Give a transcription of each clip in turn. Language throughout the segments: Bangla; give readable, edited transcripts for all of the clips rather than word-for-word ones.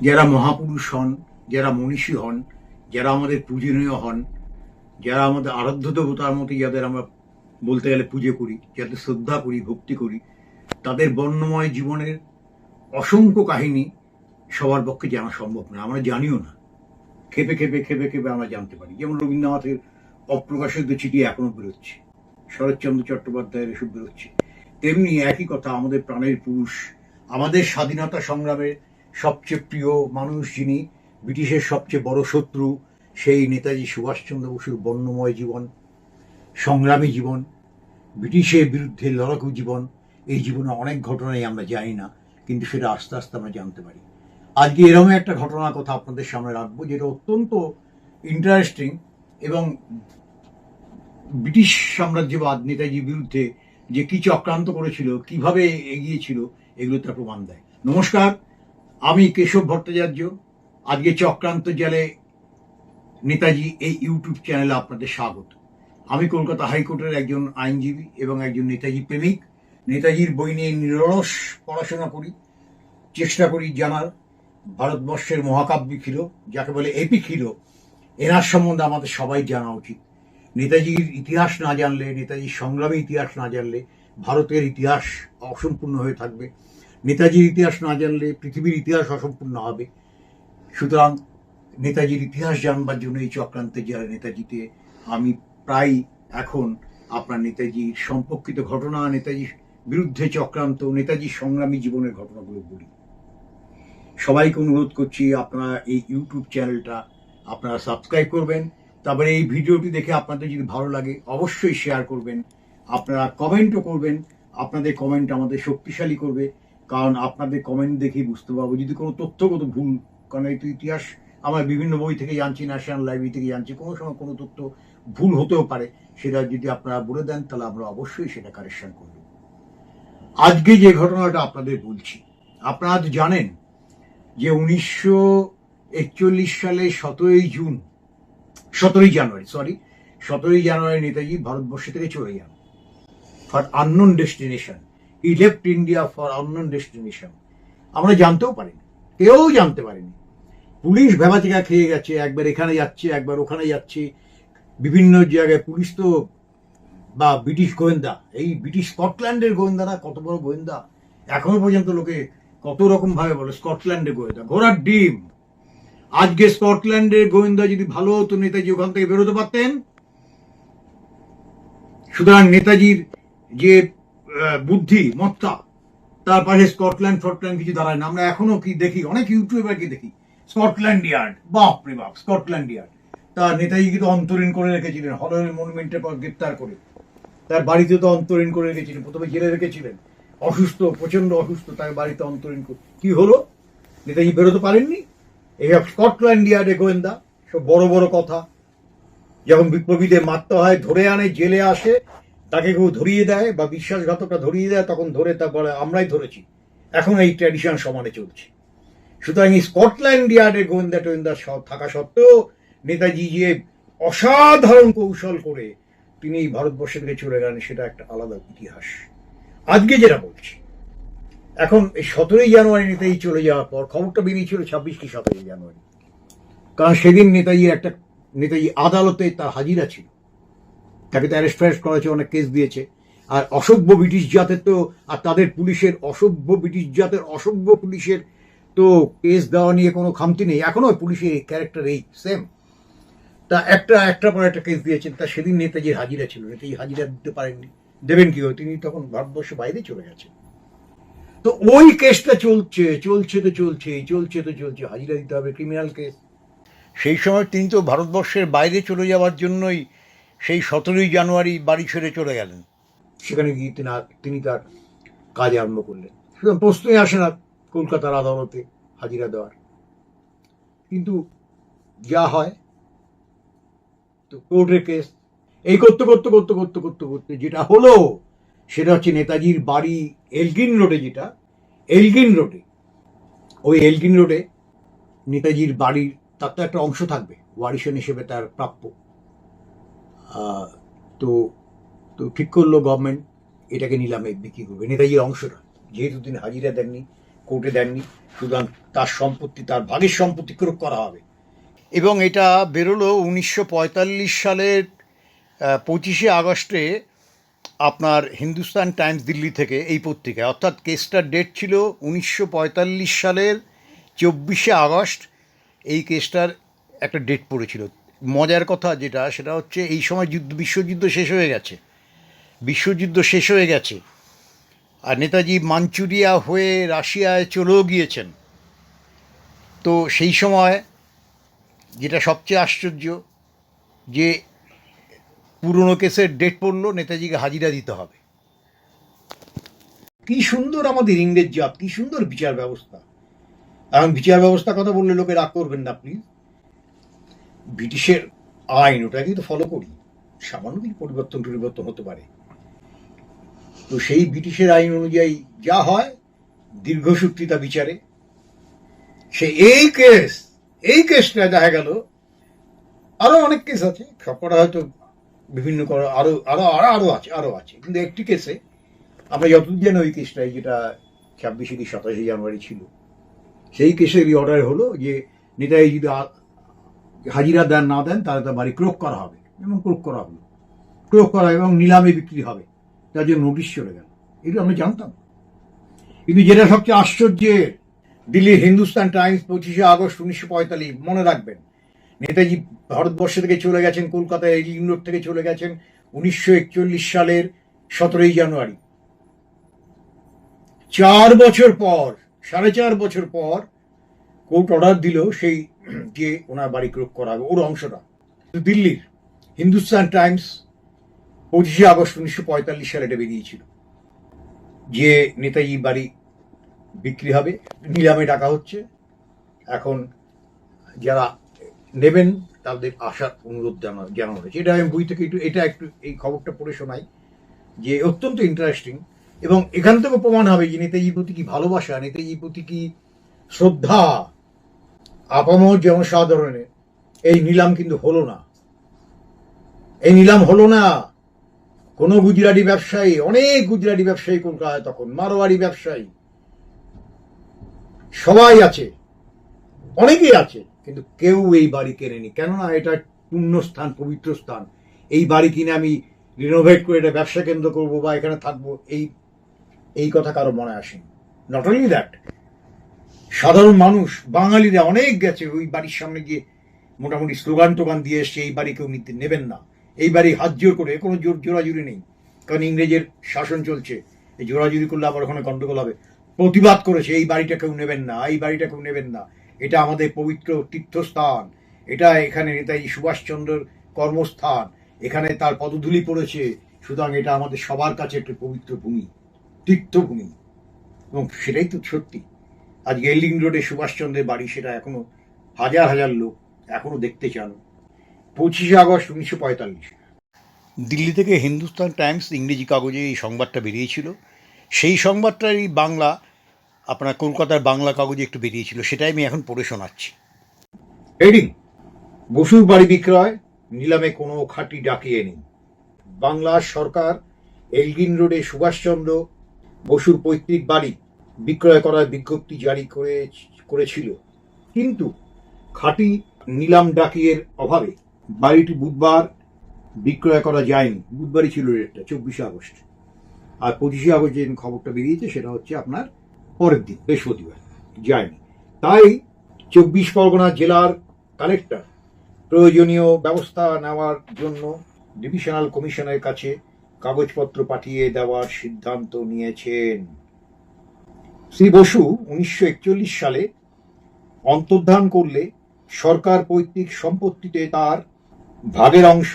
যারা মহাপুরুষ হন, যারা মনীষী হন, যারা আমাদের পূজনীয় হন, যারা আমাদের আরাধ্য দেবতার মতো যাদের আমরা বলতে গেলে পুজো করি, যাদের শ্রদ্ধা করি, ভক্তি করি, তাদের বর্ণময় জীবনের অসংখ্য কাহিনী সবার পক্ষে জানা সম্ভব না, আমরা জানিও না। খেপে খেপে খেপে খেপে আমরা জানতে পারি। যেমন রবীন্দ্রনাথের অপ্রকাশিত চিঠি এখনো বেরোচ্ছে, শরৎচন্দ্র চট্টোপাধ্যায়ের এসব বেরোচ্ছে। তেমনি একই কথা আমাদের প্রাণের পুরুষ, আমাদের স্বাধীনতা সংগ্রামের সবচেয়ে প্রিয় মানুষ, যিনি ব্রিটিশের সবচেয়ে বড় শত্রু, সেই নেতাজি সুভাষচন্দ্র বসুর বর্ণময় জীবন, সংগ্রামী জীবন, ব্রিটিশের বিরুদ্ধে লড়াকু জীবন, এই জীবনে অনেক ঘটনাই আমরা জানি না, কিন্তু সেটা আস্তে আস্তে আমরা জানতে পারি। আজকে এরকম একটা ঘটনার কথা আপনাদের সামনে রাখবো, যেটা অত্যন্ত ইন্টারেস্টিং এবং ব্রিটিশ সাম্রাজ্যবাদ নেতাজির বিরুদ্ধে যে কি চক্রান্ত করেছিল, কিভাবে এগিয়েছিল, এগুলো তার প্রমাণ দেয়। নমস্কার, আমি কেশব ভট্টাচার্য। আজকে চক্রান্ত জালে নেতাজি এই ইউটিউব চ্যানেলে আপনাদের স্বাগত। আমি কলকাতা হাইকোর্টের একজন আইনজীবী এবং একজন নেতাজি প্রেমিক। নেতাজির বই নিয়ে নিরলস পড়াশোনা করি, চেষ্টা করি জানার। ভারতবর্ষের মহাকাব্যিক হিরো, যাকে বলে এপিক হিরো, এনার সম্বন্ধে আমাদের সবাই জানা উচিত। নেতাজির ইতিহাস না জানলে, নেতাজির সংগ্রামী ইতিহাস না জানলে ভারতের ইতিহাস অসম্পূর্ণ হয়ে থাকবে। নেতাজির ইতিহাস না জানলে পৃথিবীর ইতিহাস অসম্পূর্ণ হবে। সুতরাং নেতাজির ইতিহাস জানবার জন্য এই চক্রান্তে যারা নেতাজিতে আমি প্রায় এখন আপনার নেতাজির সম্পর্কিত ঘটনা, নেতাজির বিরুদ্ধে চক্রান্ত, নেতাজির সংগ্রামী জীবনের ঘটনাগুলো বলি। সবাইকে অনুরোধ করছি আপনারা এই ইউটিউব চ্যানেলটা আপনারা সাবস্ক্রাইব করবেন। তারপরে এই ভিডিওটি দেখে আপনাদের যদি ভালো লাগে অবশ্যই শেয়ার করবেন, আপনারা কমেন্টও করবেন। আপনাদের কমেন্ট আমাদের শক্তিশালী করবে, কারণ আপনাদের কমেন্ট দেখেই বুঝতে পারবো যদি কোনো তথ্যগত ভুল, কারণ এই ইতিহাস আমরা বিভিন্ন বই থেকে জানছি, ন্যাশনাল লাইব্রেরি থেকে জানছি, কোনো সময় কোনো তথ্য ভুল হতেও পারে। সেটা যদি আপনারা বলে দেন তাহলে আমরা অবশ্যই সেটা কারেকশন করব। আজকে যে ঘটনাটা আপনাদের বলছি, আপনারা জানেন যে 1941 সালে 17ই জানুয়ারি নেতাজি ভারতবর্ষ থেকে চলে যান for unknown destination. He left India for unknown destination. আমরা জানতেও পারিনি, কেউ জানতে পারেনি। পুলিশ ভেবাচিকা খেয়ে গেছে, একবার এখানে যাচ্ছে, একবার ওখানে যাচ্ছে, বিভিন্ন জায়গায় পুলিশ তো, বা ব্রিটিশ গোয়েন্দা, এই ব্রিটিশ স্কটল্যান্ডের গোয়েন্দারা কত বড় গোয়েন্দা, এখনো পর্যন্ত লোকে কত রকম ভাবে বলে স্কটল্যান্ডের গোয়েন্দা, ঘোড়ার ডিম। আজকে স্কটল্যান্ডের গোয়েন্দা যদি ভালো হতো, নেতাজি ওখান থেকে বেরোতে পারতেন। সুতরাং নেতাজির যে বুদ্ধি মত্তা, তার পাশে স্কটল্যান্ড ফটল্যান্ড কিছু দাঁড়ায় না। আমরা এখনো কি দেখি, অনেক ইউটিউবারকে দেখি স্কটল্যান্ড ইয়ার্ড, বাপ রে বাপ স্কটল্যান্ড ইয়ার্ড। তার নেতাজিকে তো অন্তরীণ করে রেখেছিলেন হলওয়ে মনুমেন্টের পর গ্রেপ্তার করে, তার বাড়িতে তো অন্তরীণ করে রেখেছিলেন, প্রথমে জেলে রেখেছিলেন, অসুস্থ, প্রচন্ড অসুস্থ, তার বাড়িতে অন্তরীণ করে। কি হলো, নেতাজি বেরোতে পারেননি। এইসব স্কটল্যান্ড ইয়ার্ডে গোয়েন্দা, সব বড় বড় কথা। যখন বিপ্লবীদের মারতে হয়, ধরে আনে, জেলে আসে, তাকে কেউ ধরিয়ে দেয় বা বিশ্বাসঘাতকটা ধরিয়ে দেয়, তখন ধরে তা বলে আমরাই ধরেছি। এখন এই ট্র্যাডিশন সমানে চলছে। সুতরাং এই স্কটল্যান্ড ইয়ার্ডের গোয়েন্দা টোয়েন্দা থাকা সত্ত্বেও নেতাজি যে অসাধারণ কৌশল করে তিনি ভারতবর্ষ থেকে চলে গেলেন, সেটা একটা আলাদা ইতিহাস। আজকে যেটা বলছি, এখন এই 17ই জানুয়ারি নেতাজি চলে যাওয়ার পর খবরটা বেরিয়েছিল 26 কি 17ই জানুয়ারি, কারণ সেদিন নেতাজি আদালতে তার হাজিরা ছিল, তাকে তো অ্যারেস্ট ফ্যারেস্ট করা হয়েছে, অনেক কেস দিয়েছে। আর অসভ্য ব্রিটিশ জাতের তো, আর তাদের পুলিশের অসভ্য ব্রিটিশ জাতের অসভ্য পুলিশের তো কেস দেওয়া নিয়ে কোনো খামতি নেই। এখনো পুলিশের ক্যারেক্টার এই সেম। তা একটা পর একটা কেস দিয়েছেন। তা সেদিন নেতাজির হাজিরা ছিল, নেতাজি হাজিরা দিতে পারেননি, দেবেন কি, তিনি তখন ভারতবর্ষ বাইরে চলে গেছেন। তো ওই কেসটা চলছে, হাজিরা দিতে হবে, ক্রিমিনাল কেস। সেই সময় তিনি তো ভারতবর্ষের বাইরে চলে যাওয়ার জন্যই সেই 17ই জানুয়ারি বাড়ি ছেড়ে চলে গেলেন। সেখানে গিয়ে তিনি তার কাজ আরম্ভ করলেন। সুতরাং প্রশ্নই আসে না কলকাতার আদালতে হাজিরা দেওয়ার। কিন্তু যা হয়, তো কোর্টের কেস এই করতে করতে করতে করতে করতে করতে যেটা হলো, সেটা হচ্ছে নেতাজির বাড়ি এলগিন রোডে, যেটা এলগিন রোডে, ওই এলগিন রোডে নেতাজির বাড়ির, তার তো একটা অংশ থাকবে ওয়ারিশন হিসেবে তার প্রাপ্য। তো তো ঠিক করলো গভর্নমেন্ট এটাকে নিলামে বিক্রি করবে, নেতাজির অংশটা, যেহেতু তিনি হাজিরা দেননি, কোর্টে দেননি, সুতরাং তার সম্পত্তি, তার ভাগের সম্পত্তি ক্রোক করা হবে। এবং এটা বেরোলো 1945 সালের 25শে আগস্টে আপনার হিন্দুস্তান টাইমস দিল্লি থেকে, এই পত্রিকায়। অর্থাৎ কেসটার ডেট ছিল 1945 সালের 24শে আগস্ট। এই কেসটার একটা ডেট পড়েছিল। মজার কথা যেটা, সেটা হচ্ছে এই সময় বিশ্বযুদ্ধ শেষ হয়ে গেছে। বিশ্বযুদ্ধ শেষ হয়ে গেছে আর নেতাজি মাঞ্চুরিয়া হয়ে রাশিয়ায় চলেও গিয়েছেন। তো সেই সময় যেটা সবচেয়ে আশ্চর্য, যে পুরনো কেসের ডেট পড়লো, নেতাজিকে হাজিরা দিতে হবে। কি সুন্দর আমাদের ইংরেজ জাত, কি সুন্দর বিচার ব্যবস্থা। এখন বিচার ব্যবস্থার কথা বললে লোকে রাগ করবেন না প্লিজ। ব্রিটিশের আইন ওটাকেই তো ফলো করি, সামান্য কিছু পরিবর্তন হতে পারে। তো সেই ব্রিটিশের আইন অনুযায়ী যা হয়, দীর্ঘসূত্রিতা বিচারে, সে এই কেসটা দেখা গেল, আরো অনেক কেস আছে, সবকটা হয়তো বিভিন্ন আরো আছে, কিন্তু একটি কেসে আমরা যতদূর জানি, ওই কেসটাই, যেটা 26 কি 27 জানুয়ারি ছিল, সেই কেসেরই অর্ডার হলো যে নেতাজি যদি হাজিরা না দেন তাহলে তার বাড়ি ক্রোক করা হবে, এবং ক্রোক করা এবং নিলামে বিক্রি হবে, তার জন্য নোটিশ চলে গেল। এগুলো আমরা জানতাম। কিন্তু যেটা সবচেয়ে আশ্চর্যের, দিল্লির হিন্দুস্তান টাইমস 25শে আগস্ট 1945, মনে রাখবেন, নেতাজি ভারতবর্ষ থেকে চলে গেছেন, কলকাতায় রিং রোড থেকে চলে গেছেন 1941 সালের 17 জানুয়ারি। 4 বছর পর, 4.5 বছর পর কোর্ট অর্ডার দিল সেই যে ওনার বাড়ি ক্রোক করা হবে, ওর অংশটা। দিল্লির হিন্দুস্তান টাইমস 25শে আগস্ট 1945 সালে এটা বেরিয়েছিল যে নেতাজি বাড়ি বিক্রি হবে, নিলামে ডাকা হচ্ছে। এখন যারা নেবেন তাদের আসার অনুরোধ জানানো হয়েছে। এটা আমি বই থেকে একটু এই খবরটা পড়ে শোনাই, যে অত্যন্ত ইন্টারেস্টিং। এবং এখান থেকে প্রমাণ হবে যে নেতাজির প্রতি কি ভালোবাসা, নেতাজির প্রতি কি শ্রদ্ধা আপামর জনসাধারণের। এই নিলাম কিন্তু হলো না, কোনো গুজরাটি ব্যবসায়ী, অনেক গুজরাটি ব্যবসায়ী কলকাতায় তখন, মারোয়ারি ব্যবসায়ী, সবাই আছে, অনেকেই আছে, কিন্তু কেউ এই বাড়ি কেনেনি। কেননা এটা পুণ্যস্থান, পবিত্র স্থান। এই বাড়ি কিনে আমি রিনোভেট করে এটা ব্যবসা কেন্দ্র করবো বা এখানে থাকবো, এই কথা কারো মনে আসেনি। নট অনলি দ্যাট, সাধারণ মানুষ, বাঙালিরা অনেক গেছে ওই বাড়ির সামনে গিয়ে মোটামুটি স্লোগান টোগান দিয়ে এসছে, এই বাড়ি কেউ নিতে নেবেন না, এই বাড়ি হাত জোর করে, কোনো জোরাজুরি নেই, কারণ ইংরেজের শাসন চলছে, এই জোরাজুরি করলে আবার ওখানে গন্ডগোল হবে। প্রতিবাদ করেছে, এই বাড়িটা কেউ নেবেন না, এই বাড়িটা কেউ নেবেন না, এটা আমাদের পবিত্র তীর্থস্থান, এটা এখানে নেতাজি সুভাষচন্দ্রের কর্মস্থান, এখানে তার পদধূলি পড়েছে, সুতরাং এটা আমাদের সবার কাছে একটি পবিত্র ভূমি, তীর্থভূমি। এবং সেটাই তো সত্যি। আজকে এলিং রোডে সুভাষচন্দ্রের বাড়ি, সেটা এখনো হাজার হাজার লোক এখনো দেখতে চান। 25শে আগস্ট 1945 দিল্লি থেকে হিন্দুস্তান টাইমস ইংরেজি কাগজে এই সংবাদটা বেরিয়েছিল। সেই সংবাদটাই বাংলা, আপনার কলকাতার বাংলা কাগজে একটু বেরিয়েছিল, সেটাই আমি এখন পড়ে শোনাচ্ছি। হেডিং: বসুর বাড়ি বিক্রয়, নিলামে কোনো খাঁটি ডাকিয়ে নেই। বাংলার সরকার এলগিন রোডে সুভাষচন্দ্র বসুর পৈতৃক বাড়ি বিক্রয় করার বিজ্ঞপ্তি জারি করেছিল, কিন্তু খাঁটি নিলাম ডাকিয়ের অভাবে বাড়িটি বুধবার বিক্রয় করা যায়নি। বুধবারই ছিল এটা, 24শে আগস্ট। আর 25শে আগস্ট যে খবরটা বেরিয়েছে সেটা হচ্ছে আপনার পরের দিন, বৃহস্পতিবার, যায়নি। তাই 24 পরগনা জেলার কালেক্টর প্রয়োজনীয় ব্যবস্থা নেওয়ার জন্য ডিভিশনাল কমিশনের কাছে কাগজপত্র পাঠিয়ে দেওয়ার সিদ্ধান্ত নিয়েছেন। শ্রী বসু 1941 সালে অন্তর্ধান করলে সরকার পৈতৃক সম্পত্তিতে তার ভাগের অংশ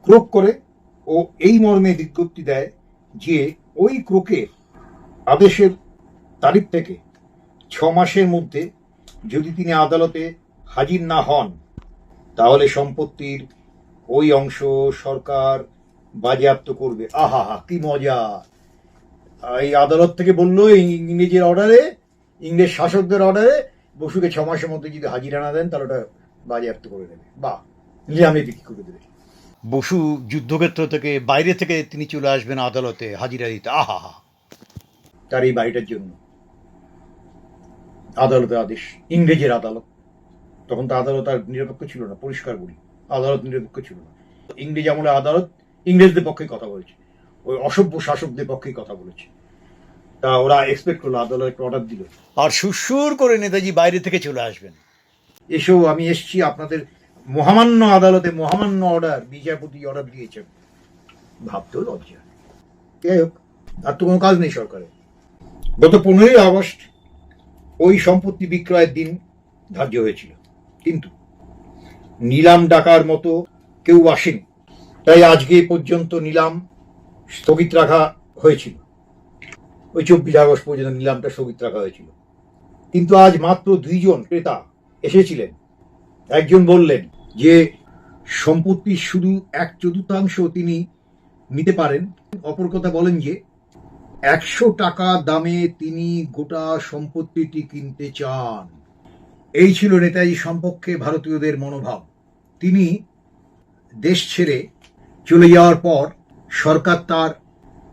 ক্রোক করে ও এই মর্মে বিজ্ঞপ্তি দেয় যে ওই ক্রোকের আদেশের তারিখ থেকে 6 মাসের মধ্যে যদি তিনি আদালতে হাজির না হন, তাহলে সম্পত্তির ওই অংশ সরকার বাজেয়াপ্ত করবে। আহা হা, কি মজা! এই আদালত থেকে বললো, ইংরেজের অর্ডারে, ইংরেজ শাসকদের অর্ডারে, বসুকে 6 মাসের মধ্যে যদি হাজিরা না দেন তাহলে ওটা বাজেয়াপ্ত করে দেবে, বা নিলামে বিক্রি করে দেবে। বসু যুদ্ধক্ষেত্র থেকে, বাইরে থেকে তিনি চলে আসবেন আদালতে হাজিরা দিতে। আহা হা, তার এই বাড়িটার জন্য। আদালতের আদেশ, ইংরেজের আদালত। তখন তো আদালত আর নিরপেক্ষ ছিল না, পরিষ্কার বলি, আদালত নিরপেক্ষ ছিল না। ইংরেজ আমলে আদালত ইংরেজদের পক্ষে কথা বলেছে, ওই অসভ্য শাসকদের পক্ষেই কথা বলেছে। তা ওরা এক্সপেক্ট করলো, আদালত একটা অর্ডার দিল, আর সুরসুর করে নেতাজি বাইরে থেকে চলে আসবেন, এসো আমি এসছি আপনাদের মহামান্য আদালতে, মহামান্য অর্ডার, বিচারপতি অর্ডার দিয়েছেন। ভাবতেও লজ্জা। যাই হোক, আর তো কোনো কাজ নেই সরকারের। গত 15ই আগস্ট ওই সম্পত্তি বিক্রয়ের দিন ধার্য হয়েছিল, কিন্তু নিলাম ডাকার মতো কেউ আসেনি, তাই আজকে পর্যন্ত নিলাম স্থগিত রাখা হয়েছিল। ওই 24 আগস্ট পর্যন্ত নিলামটা স্থগিত রাখা হয়েছিল। কিন্তু আজ মাত্র 2 জন ক্রেতা এসেছিলেন। একজন বললেন যে সম্পত্তির শুধু 1/4 তিনি নিতে পারেন, অপর কথা বলেন যে 100 টাকা দামে তিনি গোটা সম্পত্তিটি কিনতে চান। এই ছিল নেতাজি সম্পর্কে ভারতীয়দের মনোভাব। তিনি দেশ ছেড়ে চলে যাওয়ার পর সরকার তার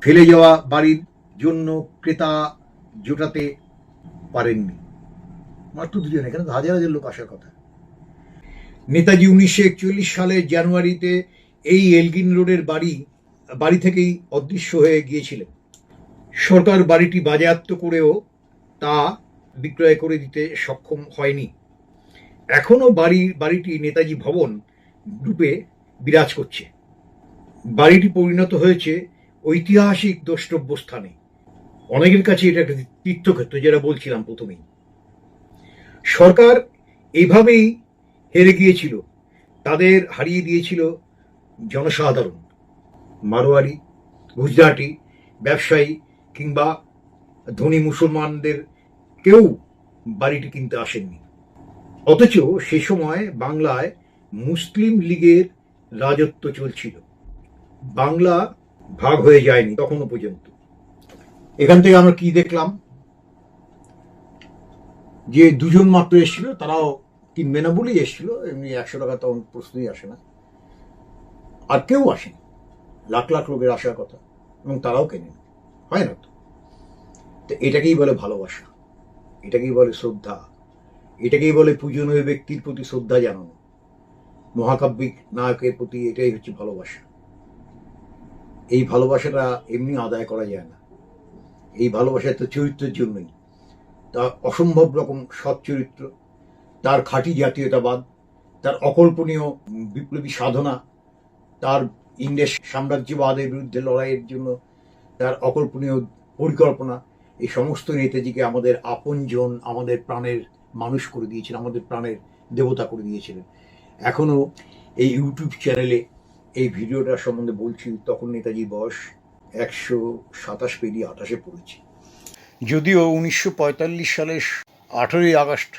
ফেলে যাওয়া বাড়ির জন্য ক্রেতা জোটাতে পারেননি। মাত্র 2 জন, এখানে হাজার হাজার লোক আসার কথা। নেতাজি 1941 সালের জানুয়ারিতে এই এলগিন রোডের বাড়ি থেকেই অদৃশ্য হয়ে গিয়েছিলেন। সরকার বাড়িটি বাজেয়াপ্ত করেও তা বিক্রয় করে দিতে সক্ষম হয়নি। এখনো বাড়িটি নেতাজি ভবন রূপে বিরাজ করছে। বাড়িটি পরিণত হয়েছে ঐতিহাসিক দ্রষ্টব্য স্থানে। অনেকের কাছে এটা একটা তীর্থক্ষেত্র, যেটা বলছিলাম প্রথমেই। সরকার এইভাবেই হেরে গিয়েছিল, তাদের হারিয়ে দিয়েছিল জনসাধারণ। মারোয়ারি, গুজরাটি, ব্যবসায়ী কিংবা ধনী মুসলমানদের কেউ বাড়িটি কিনতে আসেননি। অথচ সে সময় বাংলায় মুসলিম লীগের রাজত্ব চলছিল, বাংলা ভাগ হয়ে যায়নি তখনো পর্যন্ত। এখান থেকে আমরা কি দেখলাম, যে 2 জন মাত্র এসেছিল, তারাও কিনবে না বলেই এসেছিল, এমনি 100 টাকা তখন প্রশ্নই আসে না। আর কেউ আসেনি, লাখ লাখ লোকের আসার কথা, এবং তারাও কেনেন, হয় না তো? এটাকেই বলে ভালোবাসা, এটাকেই বলে শ্রদ্ধা, এটাকেই বলে পূজনীয় ব্যক্তির প্রতি শ্রদ্ধা জানানো, মহাকাব্যিক নায়কের প্রতি। এটাই হচ্ছে ভালোবাসা। এই ভালোবাসাটা এমনি আদায় করা যায় না। এই ভালোবাসা তো চরিত্রের জন্যই, তার অসম্ভব রকম সৎ চরিত্র, তার খাঁটি জাতীয়তাবাদ, তার অকল্পনীয় বিপ্লবী সাধনা, তার ইংরেজ সাম্রাজ্যবাদের বিরুদ্ধে লড়াইয়ের জন্য তার অকল্পনীয় পরিকল্পনা, এই সমস্ত নেতাজিকে আমাদের আপনজন, আমাদের প্রাণের মানুষ করে দিয়েছিলেন, আমাদের প্রাণের দেবতা করে দিয়েছিলেন। এখনো এই ইউটিউব চ্যানেলে এই ভিডিওটা সম্বন্ধে বলছি, তখন নেতাজির বয়স 127 পেরিয়ে 28-এ পড়েছে। যদিও 1945 সালের 18ই আগস্ট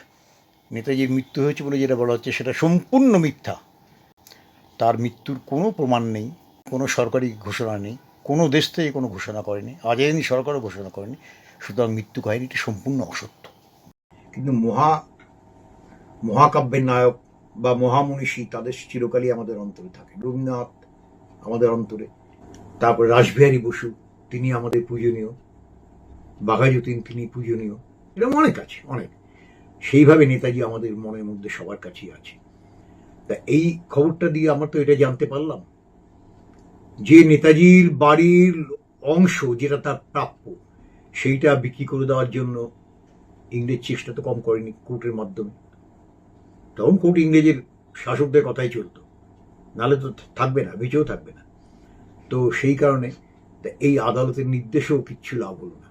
নেতাজির মৃত্যু হয়েছে বলে যেটা বলা হচ্ছে, সেটা সম্পূর্ণ মিথ্যা। তার মৃত্যুর কোনো প্রমাণ নেই, কোনো সরকারি ঘোষণা নেই, কোনো দেশ থেকে কোনো ঘোষণা করেনি, আজাদি সরকারও ঘোষণা করেনি। সুতরাং মৃত্যু কাহিনীটি সম্পূর্ণ অসত্য। কিন্তু মহাকাব্যের নায়ক বা মহামনীষী, তাদের চিরকালই আমাদের অন্তরে থাকে। রবীন্দ্রনাথ আমাদের অন্তরে, তারপর রাসবিহারী বসু, তিনি আমাদের পূজনীয়, বাঘাযতীন তিনি পূজনীয়, এরকম অনেক আছে, অনেক। সেইভাবে নেতাজি আমাদের মনের মধ্যে সবার কাছেই আছে। তা এই খবরটা দিয়ে আমরা তো এটা জানতে পারলাম যে নেতাজির বাড়ির অংশ যেটা তার প্রাপ্য, সেইটা বিক্রি করে দেওয়ার জন্য ইংরেজ চেষ্টা তো কম করেনি কোর্টের মাধ্যমে। তখন কোর্ট ইংরেজের শাসকদের কথাই চলতো, নাহলে তো থাকবে না, বেঁচেও থাকবে না। তো সেই কারণে এই আদালতের নির্দেশেও কিচ্ছু লাভ হলো না।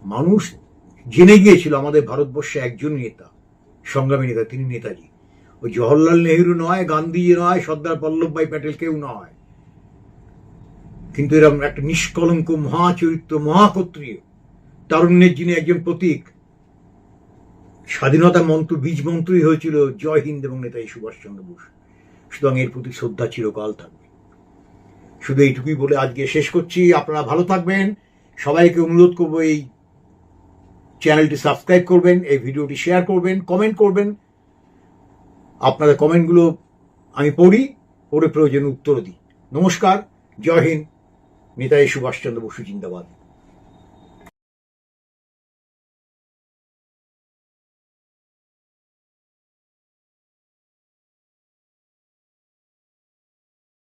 মানুষ জেনে গিয়েছিল আমাদের ভারতবর্ষে একজন নেতা, সংগ্রামী নেতা, তিনি নেতাজি। ওই জওহরলাল নেহরু নয়, গান্ধীজি নয়, সর্দার বল্লভভাই প্যাটেল কেউ নয়। কিন্তু এরকম একটা নিষ্কলঙ্ক মহাচরিত্র, মহাক্ষত্রিয়, তারুণ্যের যিনি একজন প্রতীক, স্বাধীনতা মন্ত্র, বীজ মন্ত্রই হয়েছিল জয় হিন্দ এবং নেতাজি সুভাষচন্দ্র বোস। সুতরাং এর প্রতি শ্রদ্ধা চিরকাল থাকবে। শুধু এইটুকুই বলে আজকে শেষ করছি। আপনারা ভালো থাকবেন। সবাইকে অনুরোধ করবো এই চ্যানেলটি সাবস্ক্রাইব করবেন, এই ভিডিওটি শেয়ার করবেন, কমেন্ট করবেন। আপনাদের কমেন্টগুলো আমি পড়ে প্রয়োজনে উত্তর দিই। নমস্কার, জয় হিন্দ, নেতাজি সুভাষচন্দ্র বসু জিন্দাবাদ।